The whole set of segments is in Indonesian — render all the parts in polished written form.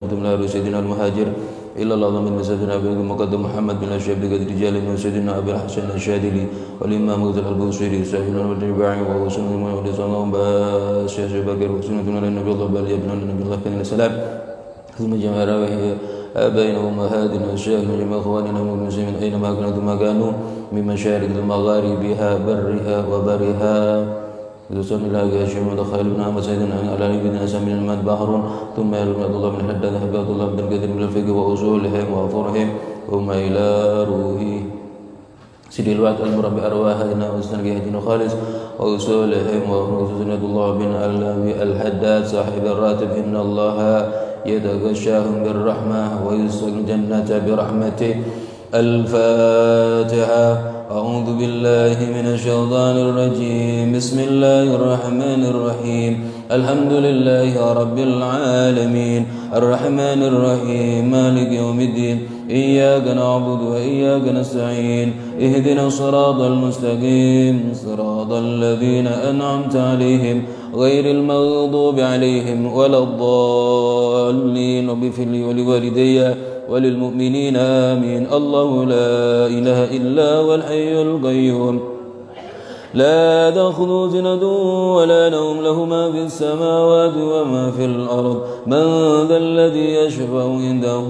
لا سيدنا المهاجر إلا الله من سيدنا أبي المقدم محمد بن أشهب بقدر رجال من سيدنا أبي الحسن الشاذلي والإمام غزل البوصيري سيدنا والجباعي وهو سنة وليس اللهم باس يا شباكر وسنة للنبي الله بل يبنى للنبي الله كان السلام ثم جمع رواه آبائنا وأمهاتنا وشيخنا وجميع إخواننا من المسلمين أينما كانوا ثم كانوا من مشارق المغاربها برها وبرها يوصل إلى هاشم ودخل بن عمرو سيدنا على نبينا سامي المد بحر ثم يروي عبد الله بن حداد عبد الله بن كثير من الفقه وأصولهم وفرهم ثم إلى روحه سيد الوقت المربي أرواحنا واستنقيهنا خالص وأصولهم وخصوصا الله بن الحداد صاحب الراتب إن الله يتغشاهم بالرحمة ويسقي الجنة برحمته. الفاتحة. أعوذ بالله من الشيطان الرجيم. بسم الله الرحمن الرحيم. الحمد لله رب العالمين الرحمن الرحيم مالك يوم الدين إياك نعبد وإياك نستعين اهدنا الصراط المستقيم صراط الذين أنعمت عليهم غير المغضوب عليهم ولا الضالين اغفر لي ولوالدي وللمؤمنين آمين. الله لا إله إلا هو الحي القيوم لا تأخذه سنة ولا نوم له ما في السماوات وما في الأرض من ذا الذي يشفع عنده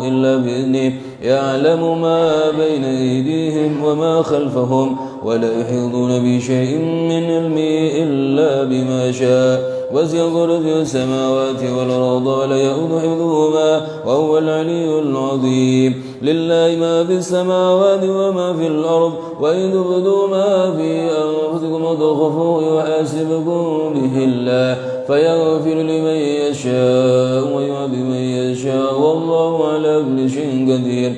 إلا بإذنه يعلم ما بين أيديهم وما خلفهم ولا يحيطون بشيء من علمه إلا بما شاء وسع كرسيه السماوات والأرض ولا يؤوده حفظهما وهو العلي العظيم. لله ما في السماوات وما في الأرض وإن تبدوا ما في أنفسكم وتخفوه يحاسبكم به الله فيغفر لمن يشاء ويعذب من يشاء والله على كل شيء قدير.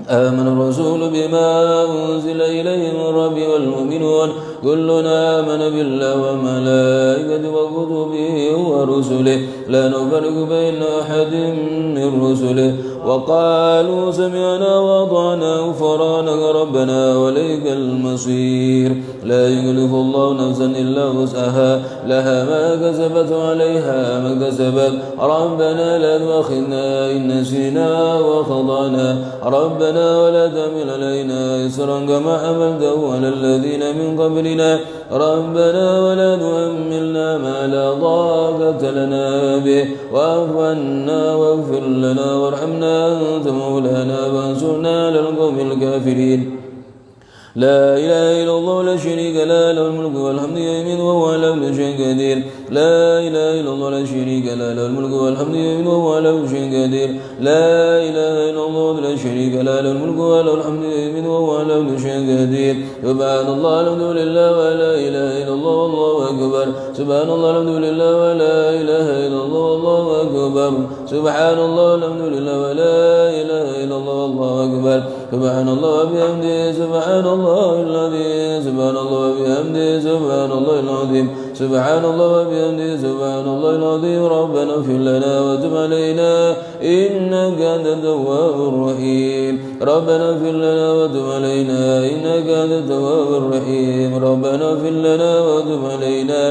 آمن الرسول بما أنزل إليه من ربه والمؤمنون كلنا آمن بالله وملائكته وكتبه ورسله لا نفرق بين أحد من رسله وقالوا سمعنا وأطعنا غفرانك ربنا وإليك المصير. لا يكلف الله نفسا إلا وسعها لها ما كسبت وعليها ما كسبت ربنا لا تؤاخذنا إن نسينا وخطأنا ربنا ولا تحمل علينا إصرا كما حملته على الذين من قبلنا ربنا ولا تحملنا ما لا طاقة لنا به واعف عنا واغفر لنا وارحمنا أنت مولانا فانصرنا على القوم الكافرين. لا إله إلا الله لا شريك له له الملك والحمد يمين وهو على كل شيء قدير. لا إله إلا الله لا شريك له له الملك والحمد يمين وهو على كل شيء قدير. لا إله إلا الله لا شريك له له الملك وله الحمد يمين وهو على كل شيء قدير. سبحان الله الحمد لله ولا إله إلا الله والله أكبر. سبحان الله الحمد لله ولا إله إلا الله والله أكبر. سبحان الله الحمد لله ولا إله إلا الله والله أكبر. سبحان الله وبحمده سبحان الله العظيم. سبحان الله وبحمده سبحان الله العظيم. سبحان الله وبحمده سبحان الله العظيم. ربنا اغفر لنا وتب علينا إنك أنت التواب الرحيم. ربنا اغفر لنا وتب علينا إنك أنت التواب الرحيم. ربنا اغفر لنا وتب علينا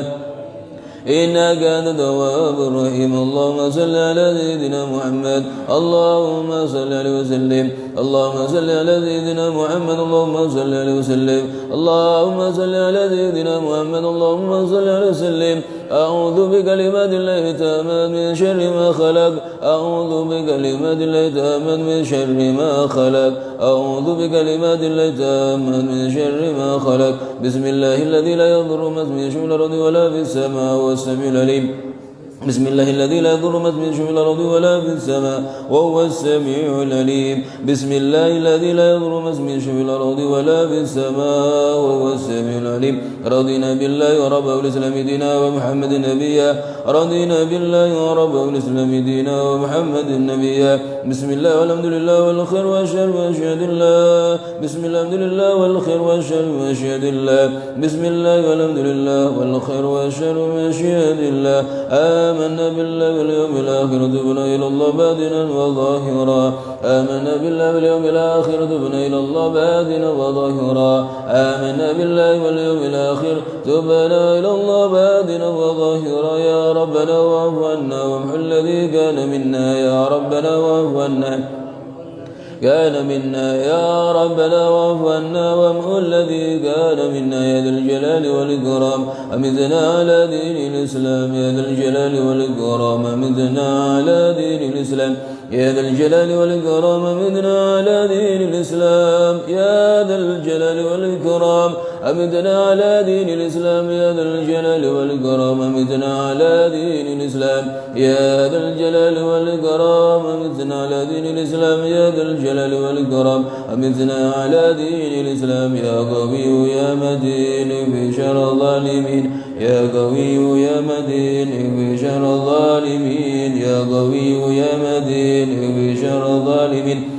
إنك أنت التواب الرحيم. اللهم صل على سيدنا محمد. اللهم صل عليه وسلم. اللهم صل على سيدنا محمد. اللهم صل عليه وسلم. اللهم صل على سيدنا محمد. اللهم صل عليه وسلم. أعوذ بكلمات الله التامات من شر ما خلق. أعوذ بكلمات الله التامات من شر ما خلق. أعوذ بكلمات الله التامات من شر ما خلق. بسم الله الذي لا يضر مع اسمه شيء في الأرض ولا في السماء وهو السميع العليم. بسم الله الذي لا يضر مع اسمه شيء في الأرض ولا في السماء وهو السميع العليم. بسم الله الذي لا يضر مع اسمه شيء في الأرض ولا في السماء وهو السميع العليم. رضينا بالله وربا والإسلام دينا ومحمد نبيا. رضينا بالله وربا والإسلام دينا ومحمد نبيا. بسم الله والحمد لله والخير والشر وأشهد الله. بسم الله والحمد لله والخير والشر وأشهد الله. بسم الله والحمد لله والخير والشر وأشهد الله. آمنا بالله واليوم الآخر تبنا إلى الله بادنا وظاهرا آمنا بالله واليوم الآخر تبنا إلى الله بادنا وظاهرا آمنا بالله واليوم الآخر تبنا إلى الله بادنا وظاهرا يا ربنا واعف عنا وامحو الذي كان منا يا ربنا واعف عنا كان منا يا ربنا واعف عنا وامحو الذي كان منا يا ذا الجلال والإكرام أمتنا على دين الإسلام يا ذا الجلال والإكرام أمتنا على دين الإسلام يا ذا الجلال والإكرام أمتنا على دين الإسلام يا ذا الجلال والإكرام أمتنا على دين الإسلام يا ذا الجلال والإكرام أمتنا على دين الإسلام يا ذا الجلال والإكرام أمتنا على دين الإسلام يا ذا الجلال والإكرام أمتنا على دين الإسلام يا قوي يا متين في شر الظالمين يا قوي يا متين في شر الظالمين يا قوي يا متين في شر الظالمين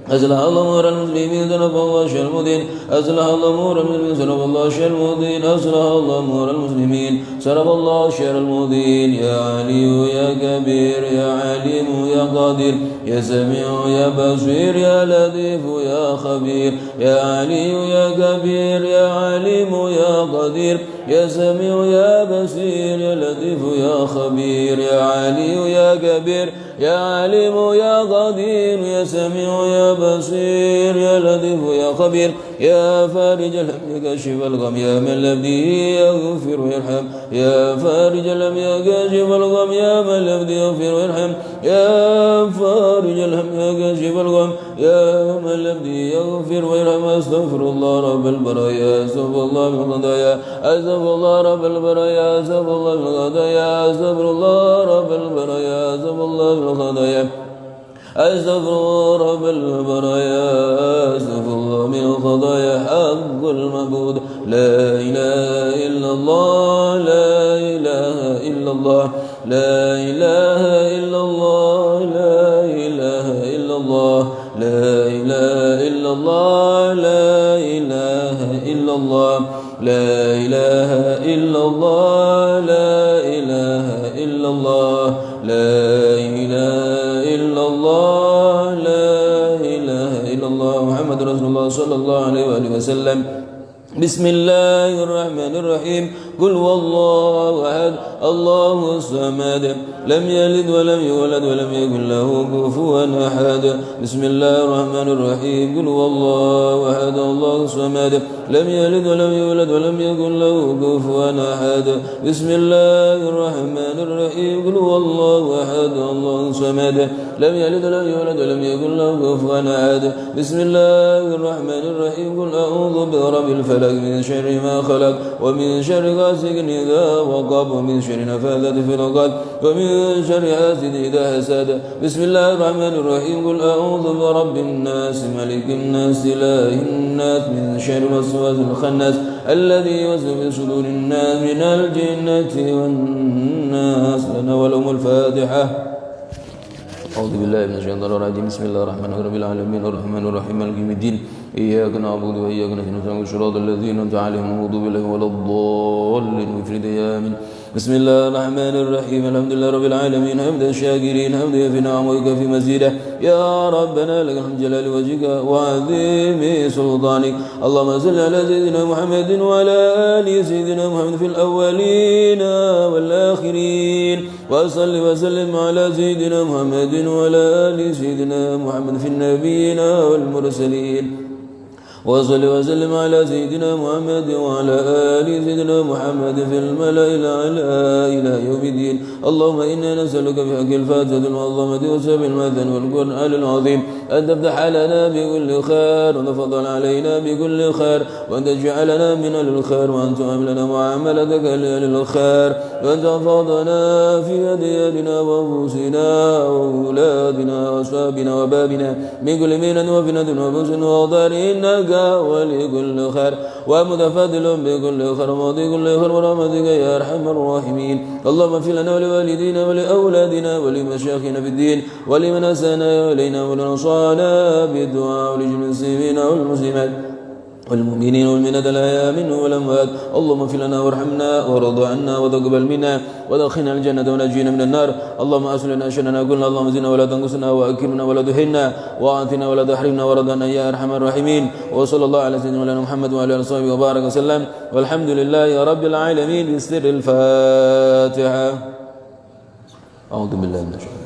أصلح الله أمور المسلمين ذنب الله شر المدين أصلح الله أمور المسلمين ذنب الله شر المدين أصلح الله أمور المسلمين سرب الله شر المدين يا علي يا كبير يا عليم يا قادر يا سميع يا بصير يا لطيف يا خبير يا علي يا كبير يا عليم يا قدير يا سميع يا بصير يا لطيف يا خبير يا علي يا كبير يا عليم يا قدير يا سميع يا بصير يا لطيف يا خبير يا فارج الهم يا كاشف الغم يا من لبده يغفر ويرحم يا فارج الهم يا كاشف الغم يا من لبده يغفر ويرحم يا فارج الهم يا كاشف الغم يا من لبده يغفر ويرحم أستغفر الله رب البرايا أستغفر الله من الخطايا أستغفر الله رب البرايا أستغفر الله من الخطايا أستغفر الله رب البرايا أستغفر الله من الخطايا أستغفر رب البرايا أستغفر الله من الخطايا حق المعبود لا إله إلا الله لا إله إلا الله لا إله إلا الله لا إله إلا الله لا إله إلا الله لا إله إلا الله لا إله إلا الله لا إله إلا الله لا إله إلا الله لا إله إلا الله محمد رسول الله صلى الله عليه وآله وسلم بسم الله الرحمن الرحيم قل والله أحد الله الصمد لم يلد ولم يولد ولم يكن له كفوا أحد بسم الله الرحمن الرحيم قل والله أحد الله الصمد لم يلد ولم يولد ولم يكن له كفوا أحد بسم الله الرحمن الرحيم قل والله أحد الله الصمد لم يلد ولم يولد ولم يكن له كفوا أحد بسم الله الرحمن الرحيم قل أعوذ برب الفلق من شر ما خلق ومن شر غاسق إذا وقب ومن شر نفاثات في العقد ومن شر حاسد إذا حسد بسم الله الرحمن الرحيم قل أعوذ برب الناس ملك الناس إله الناس من شر الوسواس الخناس الذي يوسوس في صدور الناس من الجنة والناس لنا ولهم الفاتحة أعوذ بالله من الشيطان الرجيم بسم الله الرحمن الرحيم رب العالمين الرحمن الرحيم مالك يوم الدين إياك نعبد وإياك نستعين الصراط الذين أنعمت عليهم غير المغضوب عليهم ولا الضالين وفرد آمين بسم الله الرحمن الرحيم الحمد لله رب العالمين حمد الشاكرين حمد في نعمك في مزيده يا ربنا لك الحمد جلال وجهك وعظيم سلطانك اللهم صل على سيدنا محمد وعلى آل سيدنا محمد في الأولين والآخرين وصل وسلم على سيدنا محمد وعلى آل سيدنا محمد في النبيين والمرسلين وصل وسلم على سيدنا محمد وعلى آل سيدنا محمد في الملأ الأعلى إلى يوم الدين اللهم إنا نسألك بحق الفاتحة المعظمة وسبب المثل والقرآن العظيم أن تفتح لنا بكل خير وتفضل علينا بكل خير وأن تجعلنا من أهل الخير وأن تعاملنا معاملتك لأهل الخير وأن تحفظنا في أدياننا وأنفسنا وأولادنا وأصحابنا وبابنا من كل مينة وفتنة وبؤس وضار إنك ولكل خير ومتفضل بكل خير ومعطي كل خير ورحمتك يا أرحم الراحمين اللهم اغفر لنا ولوالدينا ولأولادنا ولمشايخنا في الدين ولمن أسانا إلينا ولنصانا بالدعاء ولجميع المسلمين والمسلمات والمؤمنين والمؤمنات الأحياء منهم والأموات اللهم اغفر لنا وارحمنا وارض عنا وتقبل منا وادخلنا الجنة ونجينا من النار اللهم أصلح لنا شأننا كله اللهم زدنا ولا تنقصنا وأكرمنا ولا تهنا وأعطنا ولا تحرمنا وارضنا يا أرحم الراحمين وصلى الله على سيدنا محمد وعلى آله وصحبه وبارك وسلم والحمد لله رب العالمين بسر الفاتحة. أعوذ بالله من الشيطان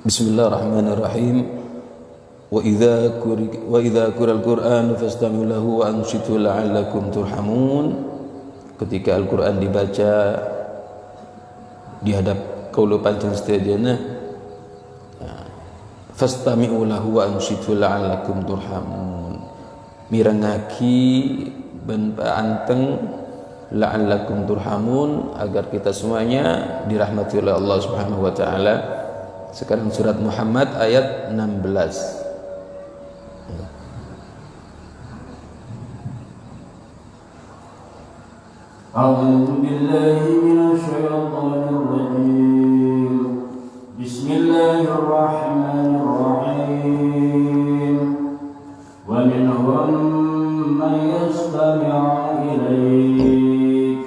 بسم الله الرحمن الرحيم. وإذا قرئ القرآن فاستمعوا له وأنصتوا لعلكم ترحمون. Ketika Al-Quran dibaca di hadap kaula pancen sedayana, fastami'u lahu wa ansitu la'allakum turhamun. Mirengaki ben paanteng la'allakum turhamun, agar kita semuanya dirahmati oleh Allah Subhanahu wa taala. Sekarang surat Muhammad ayat 16. A'udzu billahi minasyaitonir rajim. Bismillahirrahmanirrahim. Wa minhum man yastami'u ilayk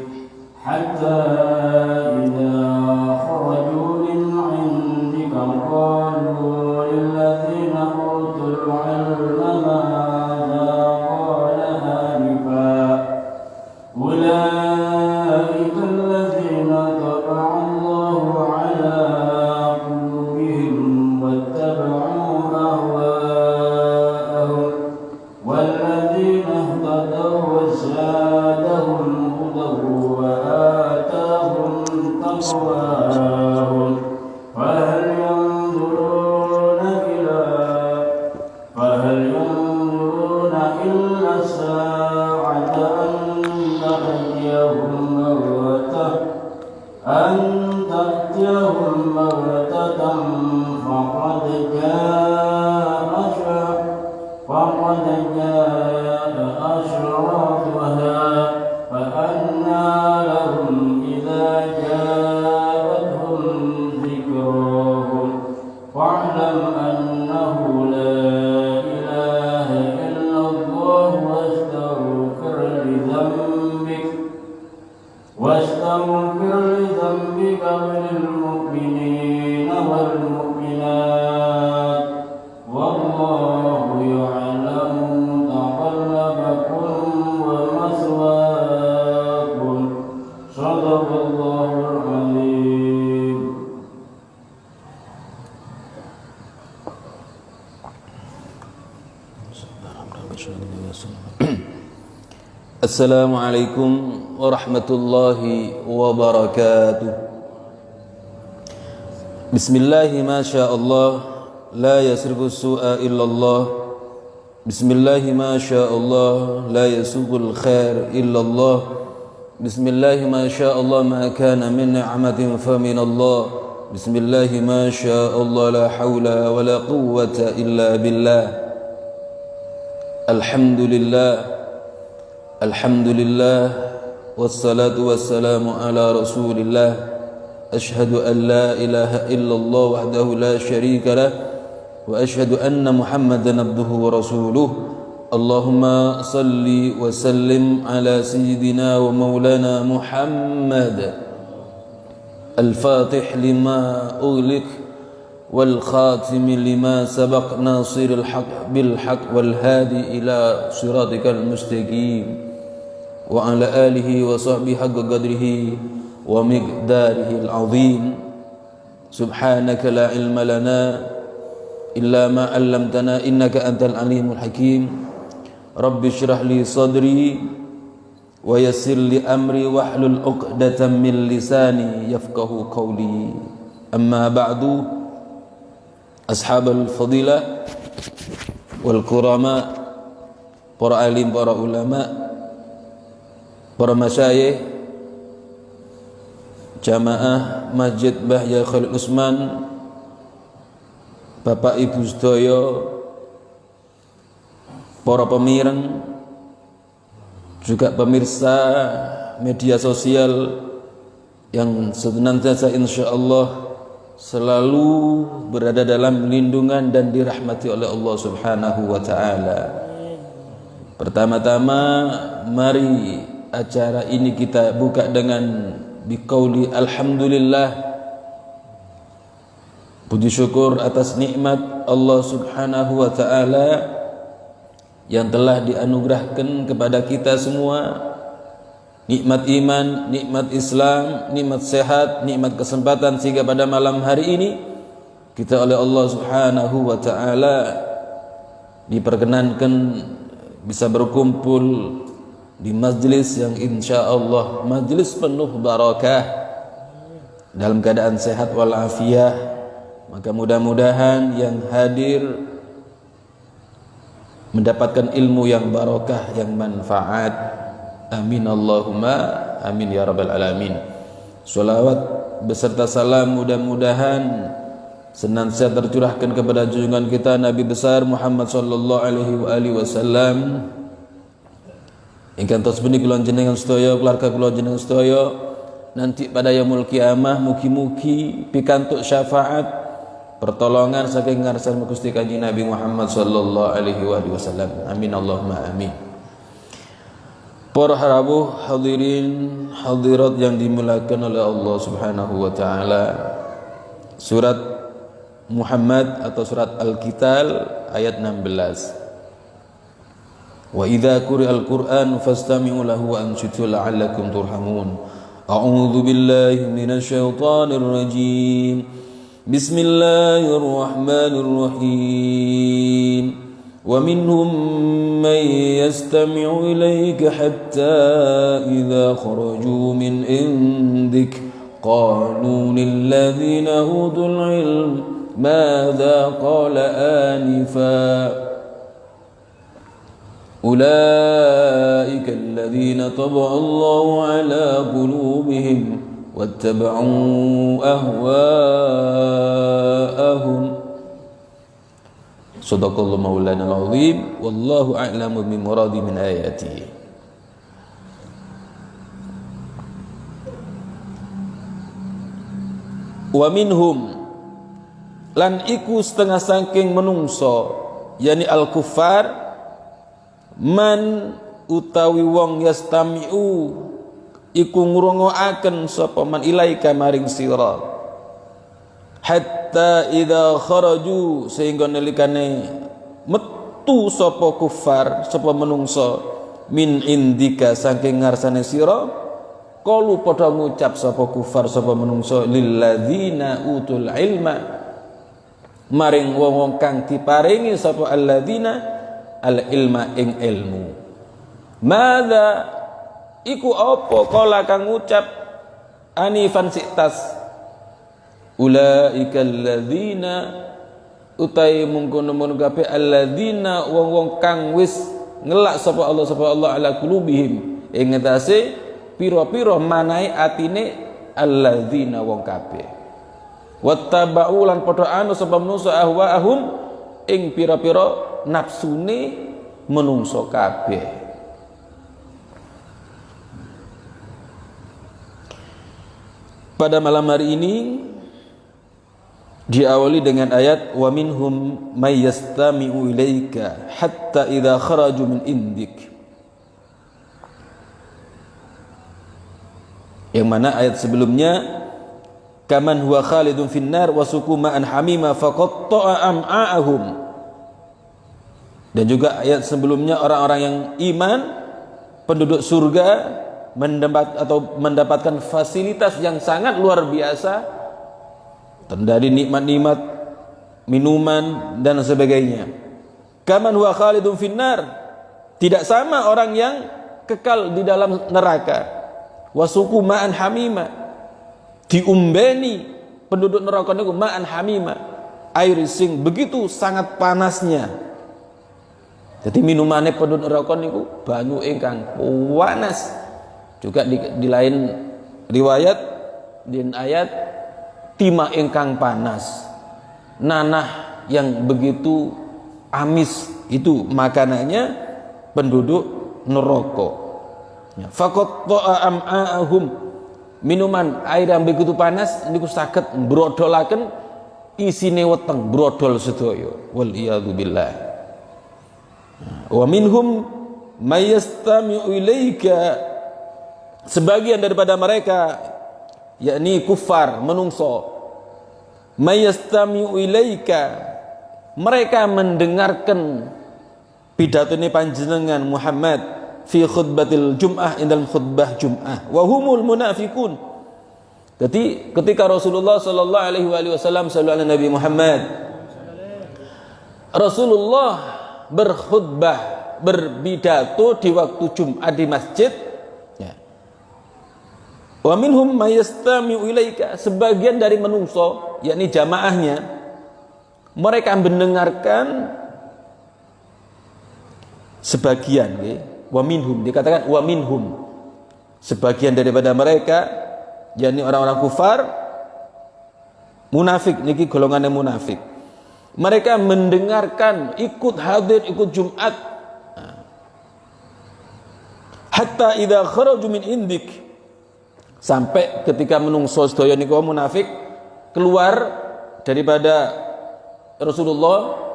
hatta Assalamualaikum warahmatullahi wabarakatuh. Bismillahi ma sya'allah la yasrifu su'a illallah. Bismillahi ma sya'allah la yasugul khair illallah. Bismillahi ma sya'allah ma kana min ni'matin fa min Allah. Bismillahi ma sya'allah la hawla wa la quwwata illa billah. Alhamdulillah. Alhamdulillah wassalatu wassalamu ala rasulillah. Ashhadu an la ilaha illallah wahdahu la sharika lah wa ashhadu anna muhammadan abduhu wa rasuluh. Allahumma salli wa sallim ala sayyidina wa maulana Muhammad al-fatih lima ughliq wal khatim lima sabaq nasiril haqq bil haqq wal hadi ila siratikal mustaqim wa ala alihi wa sahbihi haqqa qadrihi wa miqdarihi al-azim. Subhanaka la ilma lana illa ma 'allamtana innaka antal alimul hakim. Rabbi shrah li sadri wa yassir li amri wahlul 'uqdatam min lisani yafqahu qawli. Amma ba'du. Ashabul fadilah wal kurama, para alim, para ulama, para masyayikh, jamaah Masjid Bahya Khalil Usman, Bapak Ibu sedaya, para pemireng, juga pemirsa media sosial yang senantiasa insyaallah selalu berada dalam lindungan dan dirahmati oleh Allah Subhanahu wa taala. Pertama-tama mari acara ini kita buka dengan biqauli alhamdulillah. Puji syukur atas nikmat Allah Subhanahu wa taala yang telah dianugerahkan kepada kita semua, nikmat iman, nikmat Islam, nikmat sehat, nikmat kesempatan, sehingga pada malam hari ini kita oleh Allah Subhanahu wa taala diperkenankan bisa berkumpul di majlis yang insyaallah majlis penuh barakah dalam keadaan sehat walafiat. Maka mudah-mudahan yang hadir mendapatkan ilmu yang barakah, yang manfaat. Amin Allahumma amin ya rabbal alamin. Salawat beserta salam mudah-mudahan senantiasa tercurahkan kepada junjungan kita Nabi besar Muhammad sallallahu alaihi wasallam. Ingkang tos pundi kula jenengan sedaya, keluarga kula jenengan sedaya nanti pada yaumul kiamah mugi-mugi pikantuk syafaat pertolongan saking ngarsan Gusti Kanjeng Nabi Muhammad sallallahu alaihi wasallam. Amin Allahumma amin. Para rawuh hadirin hadirat yang dimuliakan oleh Allah Subhanahu wa taala. Surat Muhammad atau surat Al-Qital ayat 16. Wa idza quri'al Qur'an fastami'u lahu wa ansitu la'allakum turhamun. A'udzu billahi minasy syaithanir rajim. Bismillahirrahmanirrahim. ومنهم من يستمع إليك حتى إذا خرجوا من عندك قالوا للذين أوتوا العلم ماذا قال آنفا أولئك الذين طبع الله على قلوبهم واتبعوا أهواءهم. Sadaqallahu maulana al-azim wallahu a'lamu bimuradi min ayatihi. Wa minhum lan iku setengah saking menungso yani al-kuffar man utawi wong yastami'u iku ngrungokaken sapa man ilaika maring sira hatta idza kharaju sehingga nalikane metu sapa kufar sapa menungso min indika saking ngarsane sira kalu padha ngucap sapa kufar sapa menungso lilladzina utul ilma maring wong-wong kang diparingi sapa alladzina al ilma ing ilmu. Madza iku apa kala kang ngucap anifan siktas ulaika alladzina utai mungkon-mungkon kabeh alladzina wong-wong kang wis ngelak sapa Allah ala qulubihim ing ngatasi pira-pira manahe atine alladzina wong kabeh wattaba'u lan padha anu sapa manungsa ahwaahum ing pira-pira nafsune manungsa kabeh. Pada malam hari ini diawali dengan ayat wa minhum may yastami'u ilaika hatta idza kharaju min indik, yang mana ayat sebelumnya kaman huwa khalidun finnar wa suku ma'an hamima faqatta'a am'a'ahum, dan juga ayat sebelumnya orang-orang yang iman penduduk surga mendapatkan fasilitas yang sangat luar biasa dari nikmat-nikmat minuman dan sebagainya. Kaman huwa khalidun finnar, tidak sama orang yang kekal di dalam neraka. Wasuku ma'an hamima, diumbeni penduduk neraka niku ma'an hamima, air sing begitu sangat panasnya. Jadi minumannya penduduk neraka niku banyu ingkang panas. Juga di lain riwayat di ayat timah ingkang panas, nanah yang begitu amis, itu makanannya penduduk neraka. Faqatta'a am'a'ahum, minuman air yang begitu panas niku saged brodolaken isine weteng, brodol sedaya. Wal iyadu billah. Wa minhum may yastami'u ilaika, sebagian daripada mereka yakni kufar menungso, may yastami'u ilaika, mereka mendengarkan pidatone panjenengan Muhammad fi khutbatil Jum'ah, dalam khutbah Jum'ah, wa humul munafiqun. Jadi ketika Rasulullah sallallahu alaihi wasallam sallallahu alaihi Nabi Muhammad, Rasulullah berkhutbah, berpidato di waktu Jumat di masjid, ya. Wa minhum may yastami'u ilaika, sebagian dari menungso yakni jamaahnya, mereka mendengarkan sebagian, okay? Wa minhum, dikatakan wa minhum, sebagian daripada mereka yakni orang-orang kufar munafik, niki golongannya munafik, mereka mendengarkan, ikut hadir, ikut Jumat, hatta idza kharaju min indik, sampai ketika menungso sedaya niku munafik keluar daripada Rasulullah,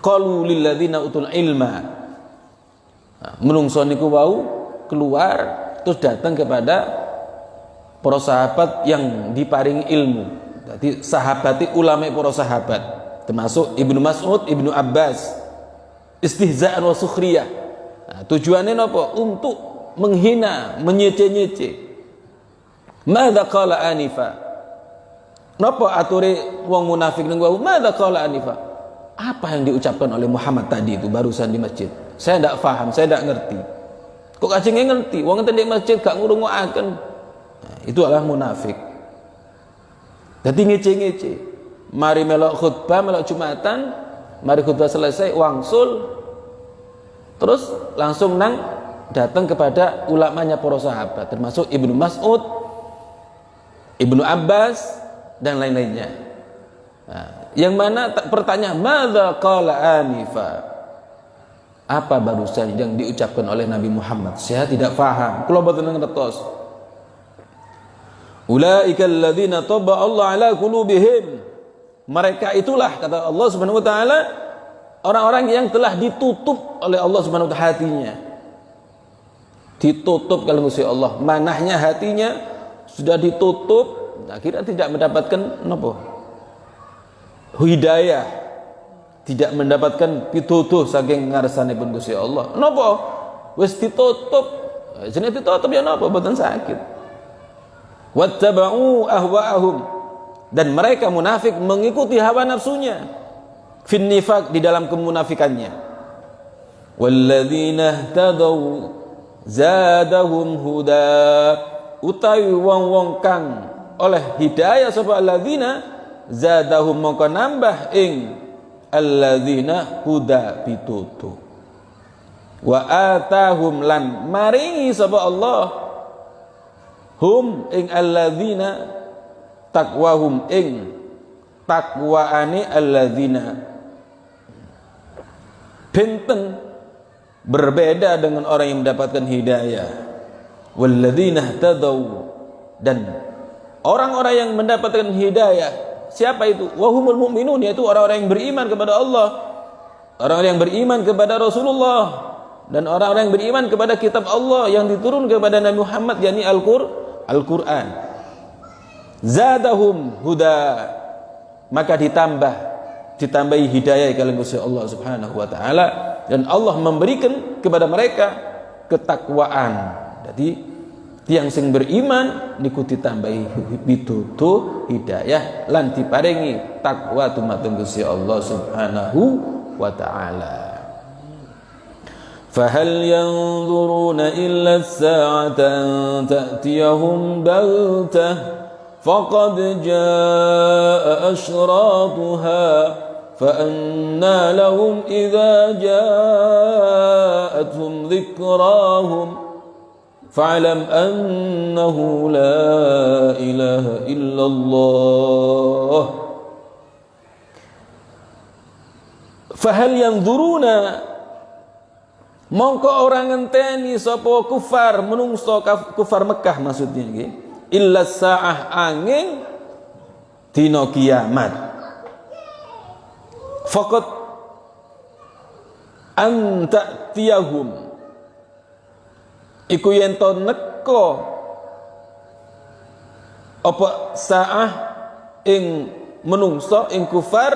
qalu lil ladzina utul ilma, menungso niku wau keluar terus datang kepada para sahabat yang diparingi ilmu. Jadi sahabati ulama para sahabat, termasuk Ibnu Mas'ud, Ibnu Abbas, istihza'an wa sukhriyah. Nah, tujuannya apa? Untuk menghina, menyece-nyece. Madza qala anifa, napa ature wong munafik niku wau, madza qala anifa, apa yang diucapkan oleh Muhammad tadi itu barusan di masjid? Saya tidak paham, saya tidak ngerti. Kok kajenge ngerti? Wong enten di masjid gak ngrungokaken. Nah, itu adalah munafik. Jadi ngece-ngece. Mari melok khutbah, melok Jumatan, mari khutbah selesai wangsul, terus langsung datang kepada ulamanya para sahabat, termasuk Ibnu Mas'ud, Ibnu Abbas dan lain-lainnya. Nah, yang mana pertanyaan madza qala anifa, apa barusan yang diucapkan oleh Nabi Muhammad? Saya tidak paham. Kula boten ngertos. Ulaika alladzina taba Allah ala qulubihim, mereka itulah, kata Allah Subhanahu wa taala, orang-orang yang telah ditutup oleh Allah Subhanahu wa taala hatinya. Ditutup kalau Gusti Allah, manahnya hatinya sudah ditutup, akhirnya tidak mendapatkan napa? Hidayah, tidak mendapatkan pitutuh saking ngarsanipun Gusti Allah. Napa? Wis ditutup. Jenenge ditutup ya napa? Boten sakit. Wattaba'u ahwa'ahum, dan mereka munafik mengikuti hawa nafsunya, fin nifaq, di dalam kemunafikannya. Walladzina ihtadaw zadahum huda, utawi wong-wong kang oleh hidayah sapa alladzina zadahum, mongko nambah ing alladzina huda pitutuh. Wa atahum, lan maringi sapa Allah hum ing alladzina taqwahum, ing takwaane alladzina. Benten berbeda dengan orang yang mendapatkan hidayah. Walladzina ihtadaw, dan orang-orang yang mendapatkan hidayah siapa itu? Wahumul mu'minun, yaitu orang-orang yang beriman kepada Allah, orang-orang yang beriman kepada Rasulullah, dan orang-orang yang beriman kepada kitab Allah yang diturun kepada Nabi Muhammad, yakni Al-Quran. Zadahum huda, maka ditambahi hidayah kalian Gusti Allah Subhanahu wa taala, dan Allah memberikan kepada mereka ketakwaan. Jadi tiang sing beriman niku ditambahi pitutuh hidayah lan diparingi takwa dumateng Gusti Allah Subhanahu wa taala. فهل ينظرون إلا الساعة أن تأتيهم بغتة فقد جاء أشراطها فأنى لهم إذا جاءتهم ذكراهم فاعلم أنه لا إله إلا الله. فهل ينظرون, Mongko orang ngenteni sapa kufar menungso kufar Mekah maksudnya nggih illa saah angin dina kiamat faqat anta tiyahum iku yen to neko apa saah ing menungso ing kufar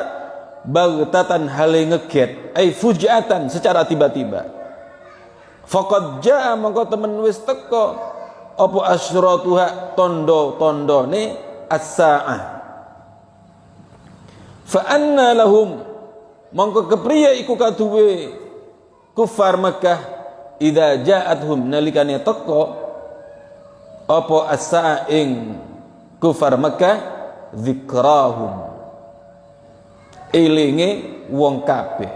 bagtatan hale ngeget ai fujaatan secara tiba-tiba faqad jaa mongko temen wis teko apa asyratuha tondo-tondone as-saah fa anna lahum mongko kepriye iku kaduwe kufar Mekah idza ja'athum nalikane teko apa as-sa'a ing kufar Mekah zikrahum elinge wong kabeh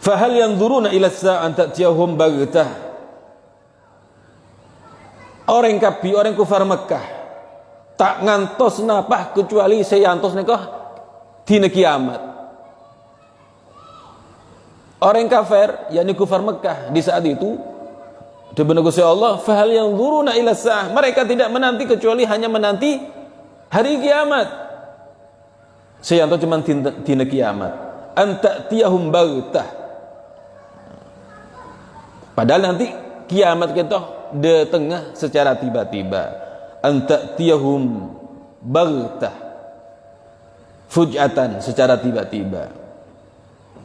fahal yanzuruna ila as-sa'a ta'tiyahum baghtah orang kabeh orang kufar Mekah tak ngantos napah kecuali sayantos nikah dina kiamat. Orang kafir yakni kufar Mekah di saat itu depan Gusti Allah fahal yanzuruna ila sa'ah mereka tidak menanti kecuali hanya menanti hari kiamat. Sayantos cuma dina kiamat. Anta tiyahum baghtah. Padahal nanti kiamat kita di tengah secara tiba-tiba. Anta tiyahum baghtah fujatan secara tiba-tiba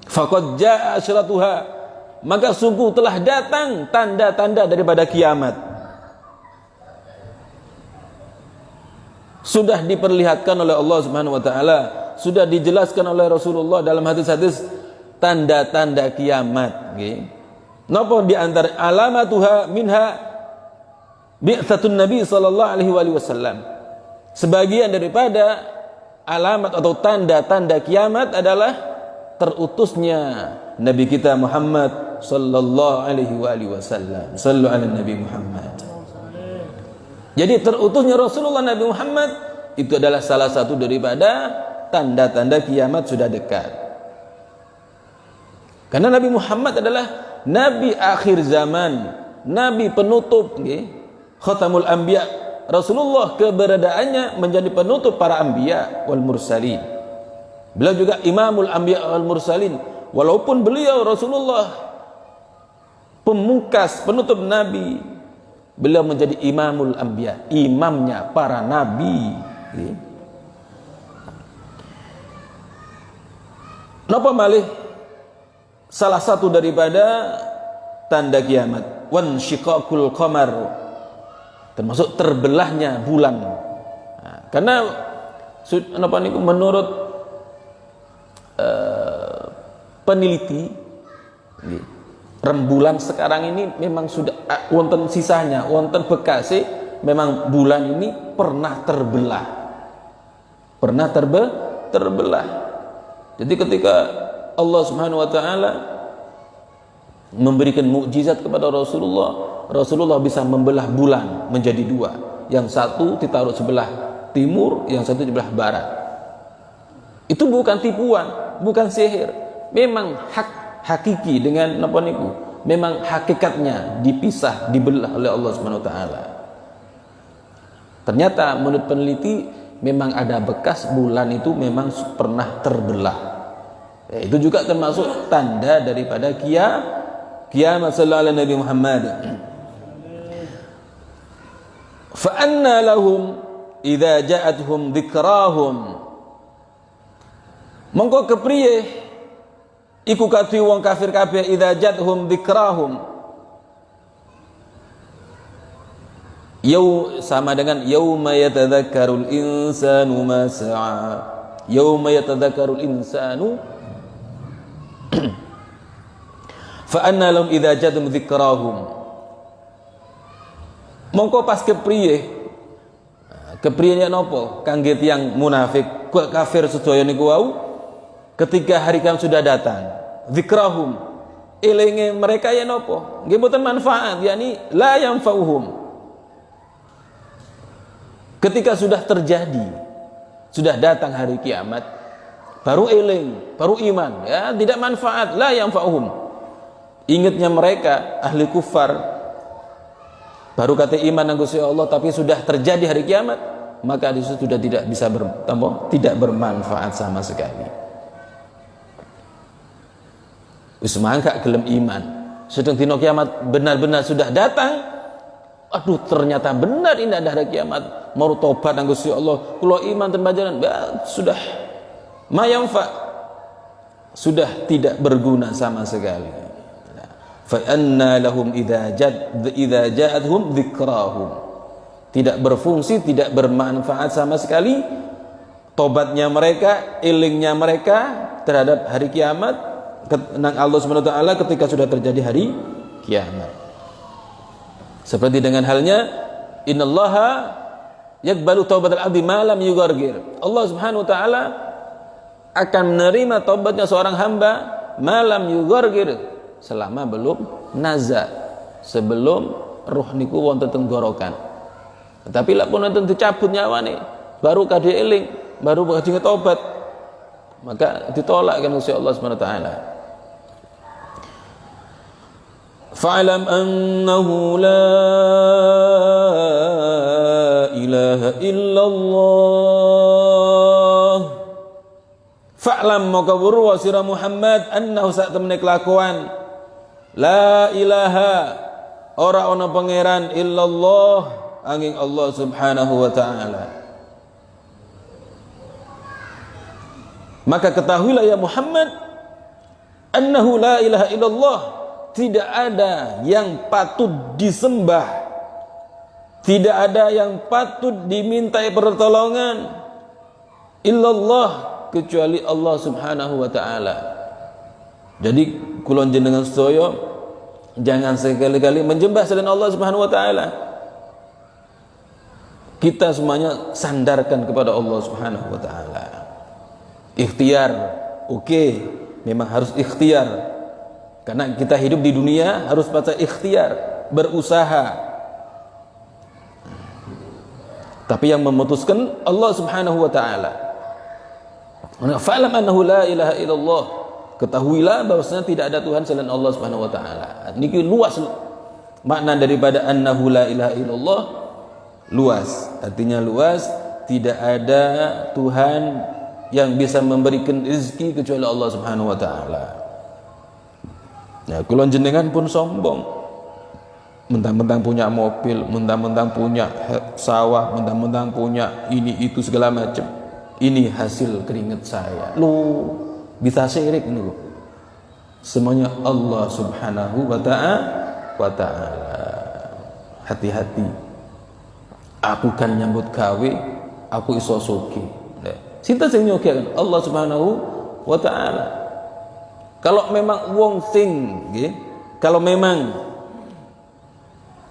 faqad jaa asyratuha maka sungguh telah datang tanda-tanda daripada kiamat sudah diperlihatkan oleh Allah Subhanahu wa taala sudah dijelaskan oleh Rasulullah dalam hadis-hadis tanda-tanda kiamat nggih napa di antara alamatuha minha bi'tsatun Nabi sallallahu alaihi wasallam. Sebagian daripada alamat atau tanda-tanda kiamat adalah terutusnya Nabi kita Muhammad sallallahu alaihi wasallam. Sallu ala Nabi Muhammad. Jadi terutusnya Rasulullah Nabi Muhammad itu adalah salah satu daripada tanda-tanda kiamat sudah dekat. Karena Nabi Muhammad adalah nabi akhir zaman, nabi penutup nggih. Khatamul Anbiya Rasulullah keberadaannya menjadi penutup para anbiya wal mursalin. Beliau juga imamul anbiya wal mursalin. Walaupun beliau Rasulullah pemungkas penutup nabi, beliau menjadi imamul anbiya, imamnya para nabi. Napa malih salah satu daripada tanda kiamat wan syiqaqul qamar termasuk terbelahnya bulan. Nah, karena menurut peneliti rembulan sekarang ini memang sudah wonten sisanya, wonten bekase memang bulan ini pernah terbelah. Pernah terbelah. Jadi ketika Allah Subhanahu wa taala memberikan mukjizat kepada Rasulullah bisa membelah bulan menjadi dua. Yang satu ditaruh sebelah timur, yang satu sebelah barat. Itu bukan tipuan, bukan sihir. Memang hakiki dengan apa niku? Memang hakikatnya dipisah, dibelah oleh Allah Subhanahu wa taala. Ternyata menurut peneliti memang ada bekas bulan itu memang pernah terbelah. Itu juga termasuk tanda daripada kiamat sallallahu alaihi Nabi Muhammad. Fa anna lahum idza ja'atuhum dzikrahum mongko kepriye iku kati wong kafir kabeh idza ja'atuhum dzikrahum sama dengan yauma yatadzakkarul insanu ma sa'a yauma yatadzakkarul insanu fa anna lahum idza ja'atuhum dzikrahum mongko pas kepriyene napa kangge tiyang munafik kafir sedaya niku wau ketika hari kiamat sudah datang dzikrahum elinge mereka ya napa nggih mboten manfaat yakni la yanfa'uhum ketika sudah terjadi sudah datang hari kiamat, baru eling, baru iman, ya tidak manfaat, la yanfa'uhum. Ingatnya mereka ahli kufar, baru kata iman nang Gusti Allah, tapi sudah terjadi hari kiamat, maka itu sudah tidak bisa tidak bermanfaat sama sekali. Wis mangka gelem iman, sedang dino kiamat benar-benar sudah datang, aduh ternyata benar ini ada hari kiamat, mau tobat nang Gusti Allah, kula iman ten panjenengan, sudah mayanfa, sudah tidak berguna sama sekali. Fa anna lahum idza ja'atuhum dzikrahum, tidak berfungsi, tidak bermanfaat sama sekali tobatnya mereka, ilingnya mereka terhadap hari kiamat nang Allah Subhanahu wa taala ketika sudah terjadi hari kiamat. Seperti dengan halnya innallaha yaqbalu taubatal abdi ma lam yughargir. Allah Subhanahu wa taala akan menerima taubatnya seorang hamba malam yughargir, selama belum naza, sebelum ruh niku wonten tenggorokan. Tetapi lek pun wonten dicabut nyawane, baru kadhe eling, baru kadhe tobat, maka ditolak kan Gusti Allah Subhanahu wa taala. Fa'lam annahu la ilaha illallah. Fa'lam maka weruh sira Muhammad annahu sak temene kelakuan la ilaha ora ana pangeran illallah angin Allah Subhanahu wa taala. Maka ketahuilah ya Muhammad annahu la ilaha illallah, tidak ada yang patut disembah, tidak ada yang patut dimintai pertolongan illallah, kecuali Allah Subhanahu wa taala. Jadi kula jenengan sedaya jangan sekali-kali menjembah selain Allah Subhanahu wa taala. Kita semuanya sandarkan kepada Allah Subhanahu wa taala. Ikhtiar, oke, memang harus ikhtiar. Karena kita hidup di dunia harus pada ikhtiar, berusaha. Tapi yang memutuskan Allah Subhanahu wa taala. Fa'lam annahu la ilaha illallah, ketahuilah bahwasanya tidak ada Tuhan selain Allah Subhanahu wa taala. Niki luas makna daripada annahu la ilaha illallah, luas. Artinya luas, tidak ada Tuhan yang bisa memberikan rezeki kecuali Allah Subhanahu wa taala. Ya, kula jenengan pun sombong. Mentang-mentang punya mobil, mentang-mentang punya sawah, mentang-mentang punya ini itu segala macam. Ini hasil keringat saya. Lu bisa syirik ini lu. Semuanya Allah Subhanahu wa taala. Hati-hati. Aku kan nyambut gawe, aku iso sugih. Sinten sing nyugih Allah Subhanahu wa taala. Kalau memang wong sing nggih, kalau memang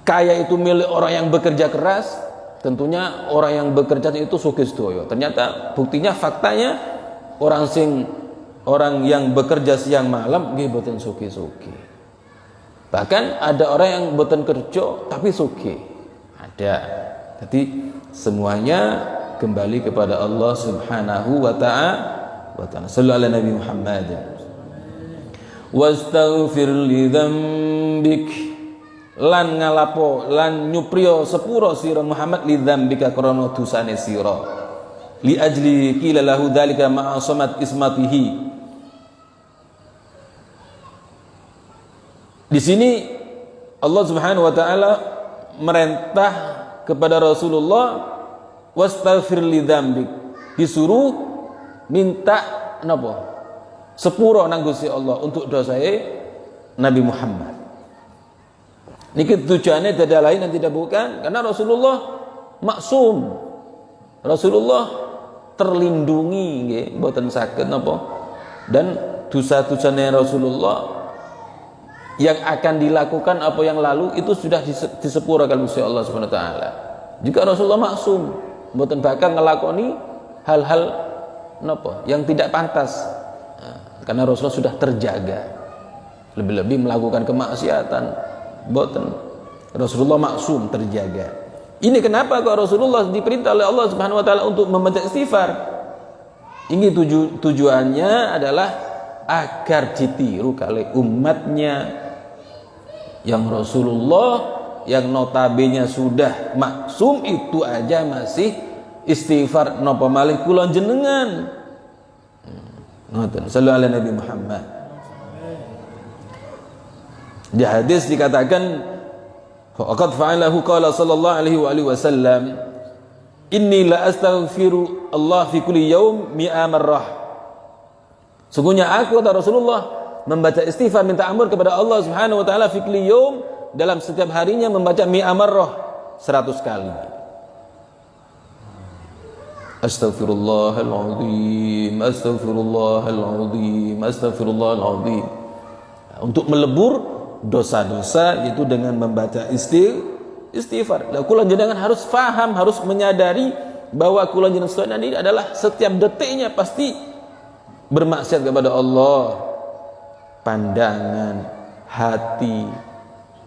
kaya itu milik orang yang bekerja keras, tentunya orang yang bekerja itu sugih sedaya. Ternyata buktinya, faktanya orang yang bekerja siang malam nggih boten sugih-sugih. Bahkan ada orang yang boten kerja tapi sugih. Ada. Jadi semuanya kembali kepada Allah Subhanahu wa ta'ala. Sallu ala Nabi Muhammad. Wastaghfir li dzambik, lan ngalapo lan nyupriya sepura sira Muhammad li dzambika krana dosane sira, li ajli qila lahu dzalika ma'asamat ismatihi. Di sini Allah Subhanahu wa taala merintah kepada Rasulullah wastaghfir li dzambik, disuruh minta napa? Sepura nang Gusti Allah untuk dosae Nabi Muhammad. Niki tujuannya tidak lain dan tidak bukan karena Rasulullah maksum. Rasulullah terlindungi nggih, mboten saged napa. Dan dosa-dosane Rasulullah yang akan dilakukan apa yang lalu itu sudah disepurakan Gusti Allah Subhanahu wa taala. Jika Rasulullah maksum, mboten bakal ngelakoni hal-hal napa yang tidak pantas. Karena Rasulullah sudah terjaga. Lebih-lebih melakukan kemaksiatan, mboten. Rasulullah maksum, terjaga. Ini kenapa kok Rasulullah diperintah oleh Allah Subhanahu wa taala untuk membaca istighfar? Ini tujuannya adalah agar ditiru oleh umatnya yang Rasulullah yang notabene sudah maksum itu aja masih istighfar napa malih kula jenengan. Ngoten, sallu ala Nabi Muhammad. Di hadis dikatakan faqad fa'alahu qala sallallahu alaihi wasallam inni la astaghfiru Allah fi kulli yaum mi'a marrah. Sungguhnya aku kata Rasulullah membaca istighfar minta ampun kepada Allah Subhanahu wa taala fi kulli yaum, dalam setiap harinya membaca mi'a marrah 100 kali. Astaghfirullahaladzim, astaghfirullahaladzim, astaghfirullahaladzim. Untuk melebur dosa-dosa itu dengan membaca istighfar. Lah kula jenengan harus faham, harus menyadari bahwa kula jenengan ini adalah setiap detiknya pasti bermaksiat kepada Allah. Pandangan, hati,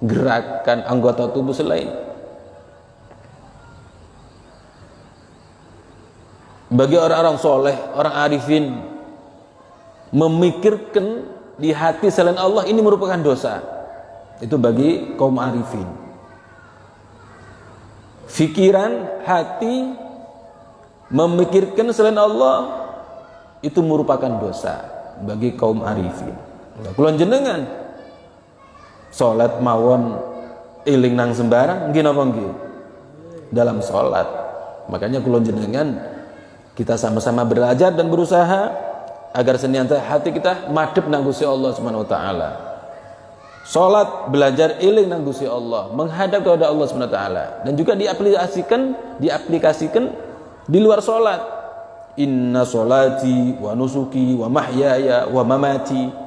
gerakan anggota tubuh selain. Bagi orang-orang soleh, orang arifin, memikirkan di hati selain Allah ini merupakan dosa. Itu bagi kaum arifin. Fikiran, hati, memikirkan selain Allah itu merupakan dosa bagi kaum arifin. Kula jenengan salat mawon eling nang sembarang nggih napa nggih? Dalam salat. Makanya kula jenengan kita sama-sama belajar dan berusaha agar senantiasa hati kita madhep nang Gusti Allah Subhanahu wa taala. Salat belajar eling nang Gusti Allah, menghadap kepada Allah Subhanahu wa taala, dan juga diaplikasikan di luar salat. Inna sholati wa nusuki wa mahyaya wa mamati.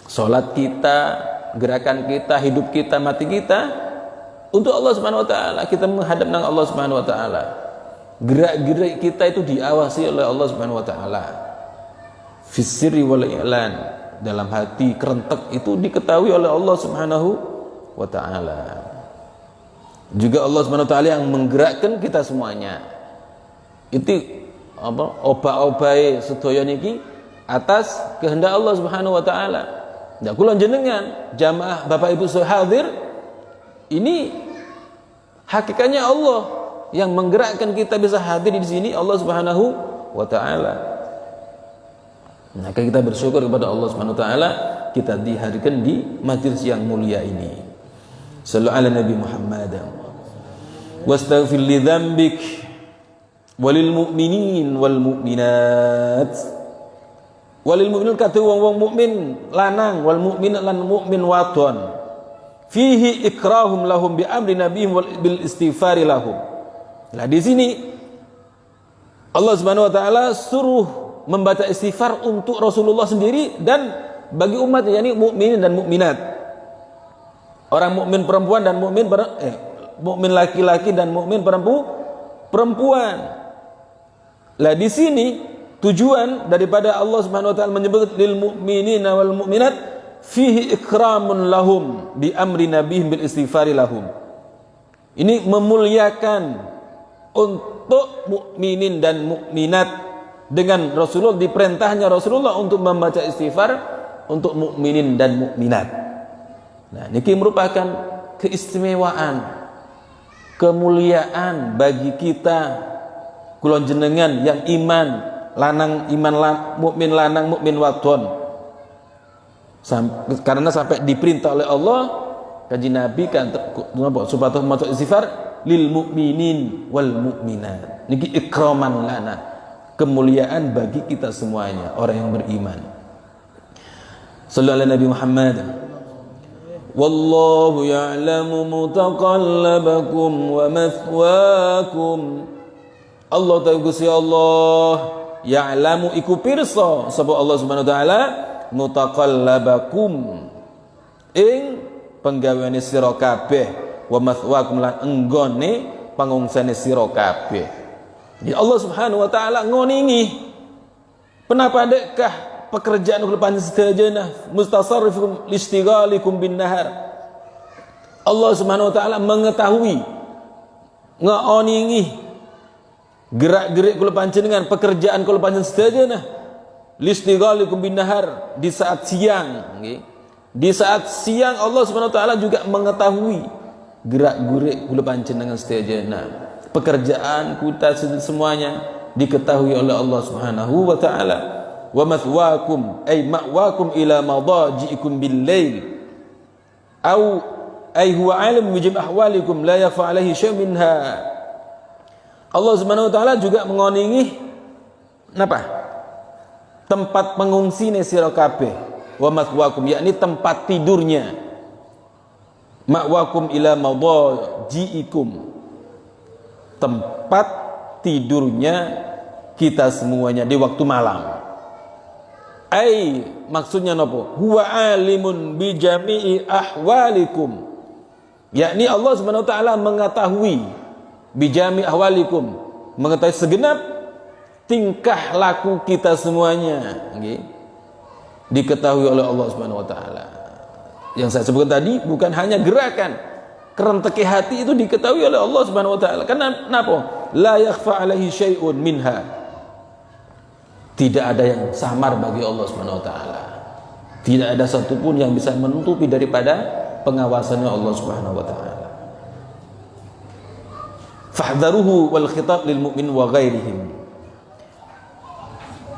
Salat kita, gerakan kita, hidup kita, mati kita untuk Allah Subhanahu wa taala. Kita menghadap nang Allah Subhanahu wa taala. Gerak-gerik kita itu diawasi oleh Allah Subhanahu wa taala. Fisirri wal i'lan, dalam hati kerentek itu diketahui oleh Allah Subhanahu wa taala. Juga Allah Subhanahu wa taala yang menggerakkan kita semuanya. Itu apa? Obah-obahe sedaya niki atas kehendak Allah Subhanahu wa taala. Nah, kula jenengan jamaah Bapak Ibu hadir ini hakikatnya Allah yang menggerakkan kita bisa hadir di sini, Allah Subhanahu wa taala. Maka kita bersyukur kepada Allah Subhanahu wa taala kita dihadirkan di majelis yang mulia ini. Sallu ala Nabi Muhammad. Wastaghfir li dzambik walil mu'minin wal mu'minat. Walil mu'minin kata wong-wong mukmin lanang wal mu'minat lan mukmin wadon. Fihi ikrahum lahum bi amri nabihim bil istighfari lahum. Nah di sini Allah Subhanahu wa taala suruh membaca istighfar untuk Rasulullah sendiri dan bagi umatnya, yakni mukminin dan mukminat. Orang mukmin perempuan dan mukmin laki-laki dan mukmin perempuan. Lah di sini tujuan daripada Allah Subhanahu wa taala menyebut lil mu'minina wal mu'minat fihi ikramun lahum bi amri nabihim bil istighfari lahum. Ini memuliakan untuk mukminin dan mukminat dengan Rasulullah, diperintahnya Rasulullah untuk membaca istighfar untuk mukminin dan mukminat. Nah, ini merupakan keistimewaan, kemuliaan bagi kita kula jenengan yang iman lanang mukmin lanang mukmin wadon. Karena sampai diperintah oleh Allah kanjeng Nabi kan supaya maca istighfar lil mu'minin wal mu'minat. Niki ikraman lana, kemuliaan bagi kita semuanya orang yang beriman. Sallallahu alaihi Nabi Muhammad. Wallahu ya'lamu mutaqallabakum wa mathwaakum. Allah ta'ala Gusti Allah ya'lamu iku pirsa sapa Allah Subhanahu wa taala mutaqallabakum ing penggaweane sira kabeh wa mathwaakum lan enggone pangungsane sira kabeh. Ya Allah Subhanahu wa taala ngoningi penapa dekkah pekerjaan kula panjenengan sedayana mustasarrifukum listighalikum bin nahar. Allah Subhanahu wa taala mengetahui ngaoningi gerak-gerik kula panjenengan, pekerjaan kula panjenengan sedayana listighalikum bin nahar, di saat siang nggih. Di saat siang Allah Subhanahu wa taala juga mengetahui gerak-gerik kula panjenengan sedayana. Pekerjaan kita semuanya diketahui oleh Allah Subhanahu wa taala. Wa mathwaakum ay ma'waakum ila madaji'ikum bil lail. Au ay huwa alim bi ahwalikum la yafa alaihi syai' minha. Allah Subhanahu wa taala juga mengoningi napa? Tempat pengungsi sira kabeh, wa mathwaakum, yakni tempat tidurnya, ma'wakum ila madaji'ikum, tempat tidurnya kita semuanya di waktu malam. Ai maksudnya napa? Huwa alimun bi jami'i ahwalikum, yakni Allah Subhanahu wa taala mengetahui bi jami'i ahwalikum, mengetahui segenap tingkah laku kita semuanya, okay, diketahui oleh Allah Subhanahu wa taala. Yang saya sebutkan tadi bukan hanya gerakan kerenteke hati, itu diketahui oleh Allah Subhanahu wa taala. Karena napa? La yakhfa alaihi syai'un minha. Tidak ada yang samar bagi Allah Subhanahu wa taala. Tidak ada satupun yang bisa menutupi daripada pengawasannya Allah Subhanahu wa taala. Fahdharuhu wal khitab lil mu'min wa ghairihim.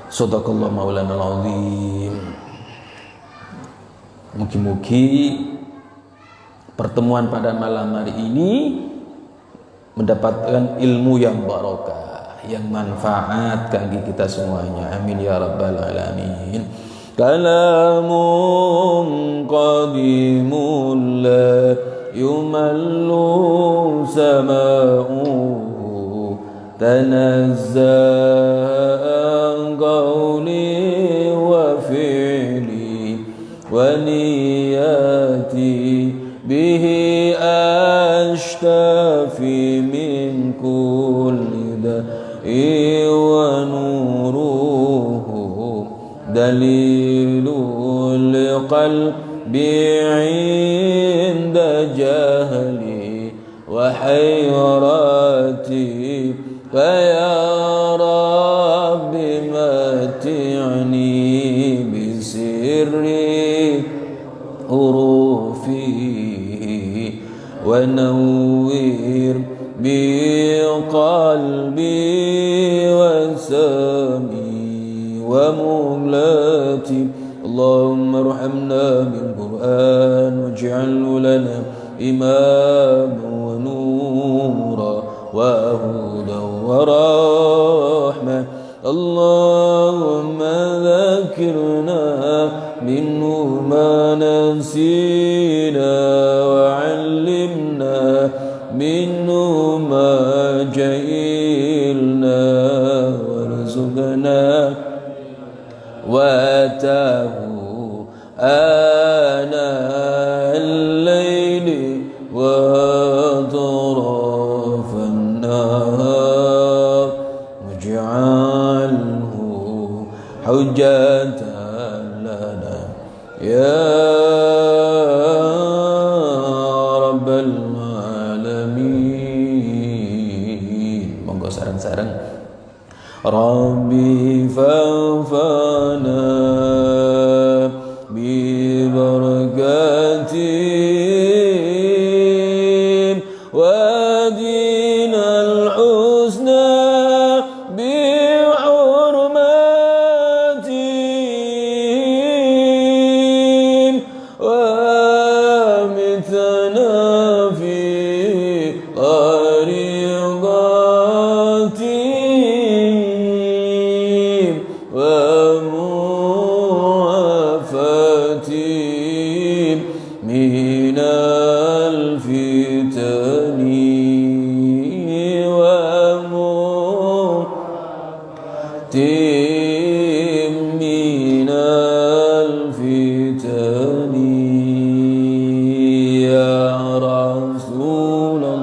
Sadaqallahu maulana al-azim. Mugi-mugi pertemuan pada malam hari ini mendapatkan ilmu yang barokah, yang manfaat bagi kita semuanya. Amin ya rabbal alamin. Kalamun qadimun la yumallu sama'u tanazza'a قولي وفعلي ونياتي به أشتفي من كل داء ونوره دليل لقلبي عند جهلي وحيرتي فيا رب متعني بسر حروفه ونوّر بقلبي وسمعي ومهلتي. اللهم ارحمنا بالقرآن واجعله لنا إماما ونورا وهدى ورحمة. اللهم ذكرنا منه ما نسينا وعلمنا منه ما جهلنا وارزقنا واتاه آناء الليل وأطراف النهار واجعله حجة لنا يا رب العالمين. Monggo sareng-sareng. Rabbi fa'fana bi barakatihim wa dinal husna bi hurmatihim wa mitna fi tariqatihim wa muafatihim minal fitani wa mu'tim minal fitani ya Rasulullah.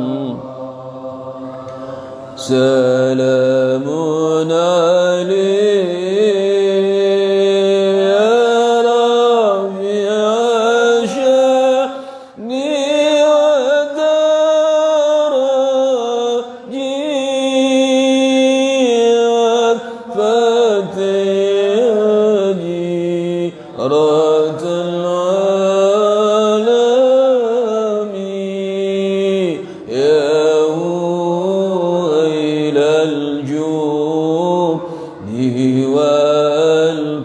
Salamun alayhi ya Rabbi ashani wa dara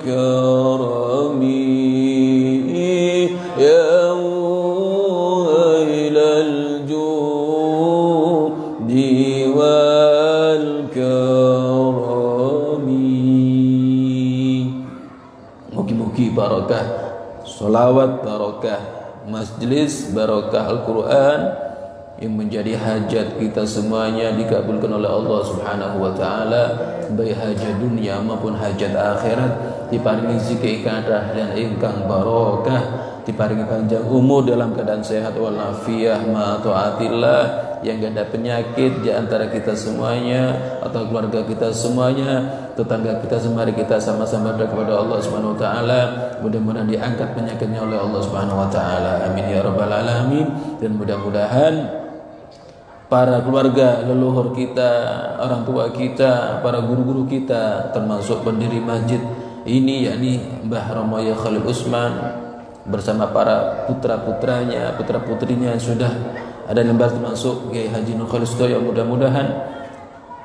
والكرم يا ويل الجود والكرم. Mugi-mugi barakah salawat, barakah majlis, barakah Al-Quran yang menjadi hajat kita semuanya dikabulkan oleh Allah Subhanahu wa taala, baik hajat dunia maupun hajat akhirat, diparingi rezeki kathah dan ingkang barokah, diparingi panjang umur dalam keadaan sehat wal afiah ma taatillah, yang gak ada penyakit di antara kita semuanya atau keluarga kita semuanya, tetangga kita, semari kita sama-sama berdoa kepada Allah Subhanahu wa taala, mudah-mudahan diangkat penyakitnya oleh Allah Subhanahu wa taala. Amin ya rabbal alamin. Dan mudah-mudahan para keluarga leluhur kita, orang tua kita, para guru-guru kita, termasuk pendiri masjid ini yakni Mbah Romoyo Khalil Usman bersama para putra-putranya, putra-putrinya yang sudah ada lembar termasuk Kiai Haji Nur Khalil Sedoyo, mudah-mudahan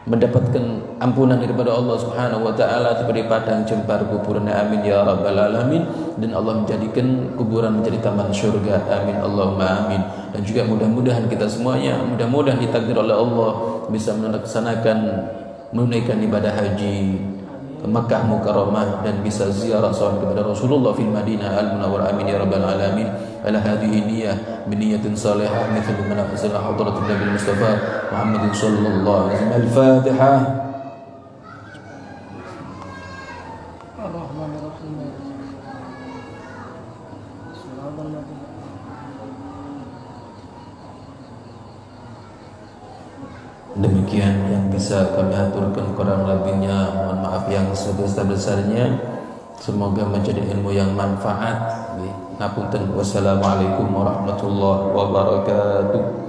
mendapatkan ampunan daripada Allah Subhanahu wa taala seperti padang jempar kuburannya. Amin ya rabbal alamin. Dan Allah menjadikan kuburan menjadi taman surga. Amin Allahumma amin. Dan juga mudah-mudahan kita semuanya, mudah-mudahan ditakdir oleh Allah bisa melaksanakan, menunaikan ibadah haji ke Makkah Mukarramah dan bisa ziarah sahabat kepada Rasulullah fil Madinah al-Munawwar. Amin ya rabbal alamin. Ala hadhihi niyyah biniyatin salihah mithlu man afsala hadratul Nabi Mustafa Muhammad sallallahu alaihi wasallam. Al-Fatihah. Demikian yang bisa kami aturkan, kurang lebihnya mohon maaf yang sebesar-besarnya. Semoga menjadi ilmu yang manfaat. Ngapunten. Wassalamualaikum warahmatullahi wabarakatuh.